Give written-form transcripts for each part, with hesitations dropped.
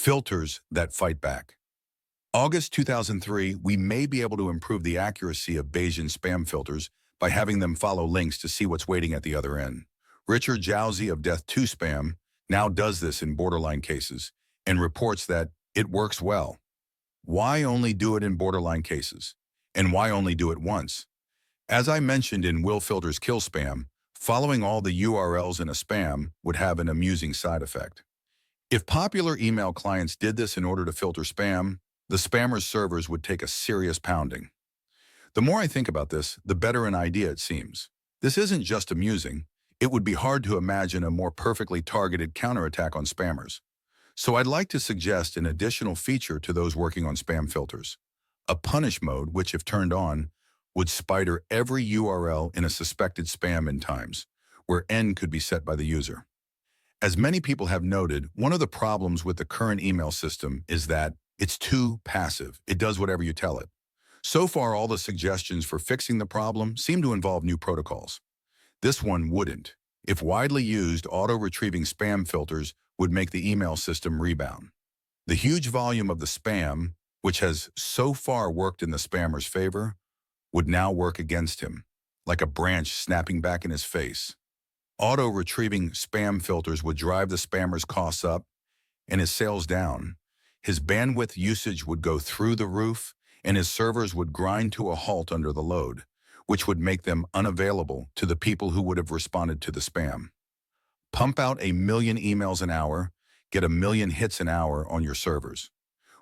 Filters that fight back. August 2003, we may be able to improve the accuracy of Bayesian spam filters by having them follow links to see what's waiting at the other end. Richard Jauzi of Death2Spam now does this in borderline cases and reports that it works well. Why only do it in borderline cases? And why only do it once? As I mentioned in Will Filters Kill Spam, following all the URLs in a spam would have an amusing side effect. If popular email clients did this in order to filter spam, the spammer's servers would take a serious pounding. The more I think about this, the better an idea it seems. This isn't just amusing. It would be hard to imagine a more perfectly targeted counterattack on spammers. So I'd like to suggest an additional feature to those working on spam filters. A punish mode, which if turned on, would spider every URL in a suspected spam in times, where N could be set by the user. As many people have noted, one of the problems with the current email system is that it's too passive. It does whatever you tell it. So far, all the suggestions for fixing the problem seem to involve new protocols. This one wouldn't. If widely used, auto-retrieving spam filters would make the email system rebound. The huge volume of the spam, which has so far worked in the spammer's favor, would now work against him, like a branch snapping back in his face. Auto-retrieving spam filters would drive the spammer's costs up and his sales down. His bandwidth usage would go through the roof, and his servers would grind to a halt under the load, which would make them unavailable to the people who would have responded to the spam. Pump out 1 million emails an hour, get 1 million hits an hour on your servers.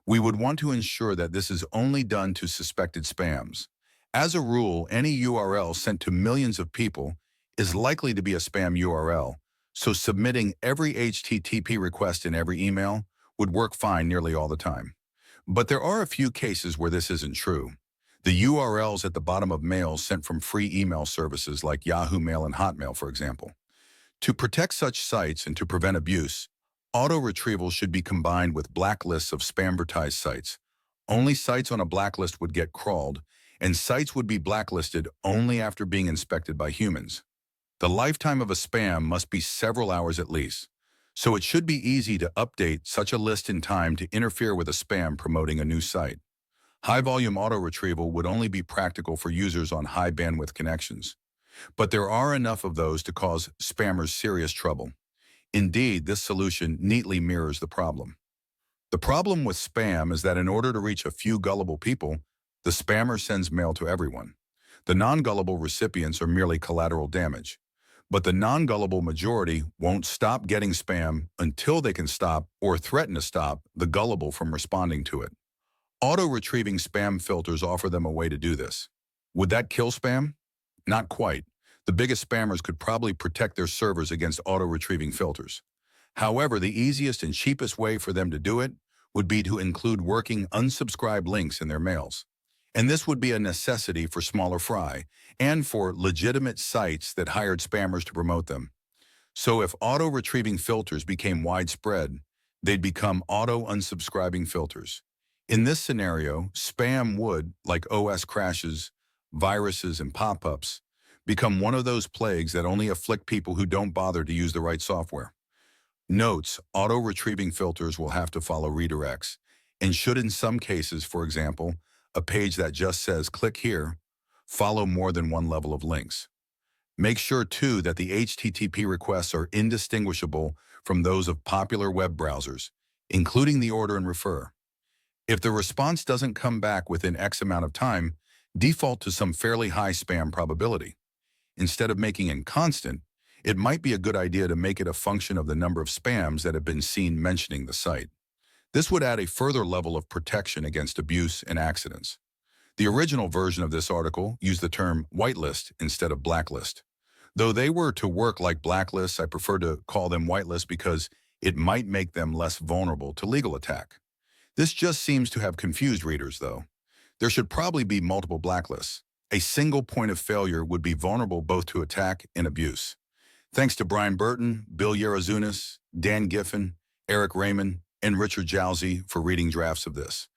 We would want to ensure that this is only done to suspected spams. As a rule, any URL sent to millions of people is likely to be a spam URL, so submitting every HTTP request in every email would work fine nearly all the time. But there are a few cases where this isn't true. The URLs at the bottom of mails sent from free email services like Yahoo Mail and Hotmail, for example. To protect such sites and to prevent abuse, auto-retrieval should be combined with blacklists of spamvertised sites. Only sites on a blacklist would get crawled, and sites would be blacklisted only after being inspected by humans. The lifetime of a spam must be several hours at least, so it should be easy to update such a list in time to interfere with a spam promoting a new site. High-volume auto-retrieval would only be practical for users on high-bandwidth connections, but there are enough of those to cause spammers serious trouble. Indeed, this solution neatly mirrors the problem. The problem with spam is that in order to reach a few gullible people, the spammer sends mail to everyone. The non-gullible recipients are merely collateral damage. But the non-gullible majority won't stop getting spam until they can stop or threaten to stop the gullible from responding to it. Auto-retrieving spam filters offer them a way to do this. Would that kill spam? Not quite. The biggest spammers could probably protect their servers against auto-retrieving filters. However, the easiest and cheapest way for them to do it would be to include working unsubscribed links in their mails. And this would be a necessity for smaller fry and for legitimate sites that hired spammers to promote them. So if auto-retrieving filters became widespread, they'd become auto-unsubscribing filters. In this scenario, spam would, like OS crashes, viruses, and pop-ups, become one of those plagues that only afflict people who don't bother to use the right software. Notes: auto-retrieving filters will have to follow redirects, and should in some cases, for example, a page that just says click here, follow more than one level of links. Make sure too that the HTTP requests are indistinguishable from those of popular web browsers, including the order and refer. If the response doesn't come back within X amount of time, default to some fairly high spam probability. Instead of making it constant, it might be a good idea to make it a function of the number of spams that have been seen mentioning the site. This would add a further level of protection against abuse and accidents. The original version of this article used the term whitelist instead of blacklist. Though they were to work like blacklists, I prefer to call them whitelists because it might make them less vulnerable to legal attack. This just seems to have confused readers, though. There should probably be multiple blacklists. A single point of failure would be vulnerable both to attack and abuse. Thanks to Brian Burton, Bill Yerazunas, Dan Giffen, Eric Raymond, and Richard Jauzi for reading drafts of this.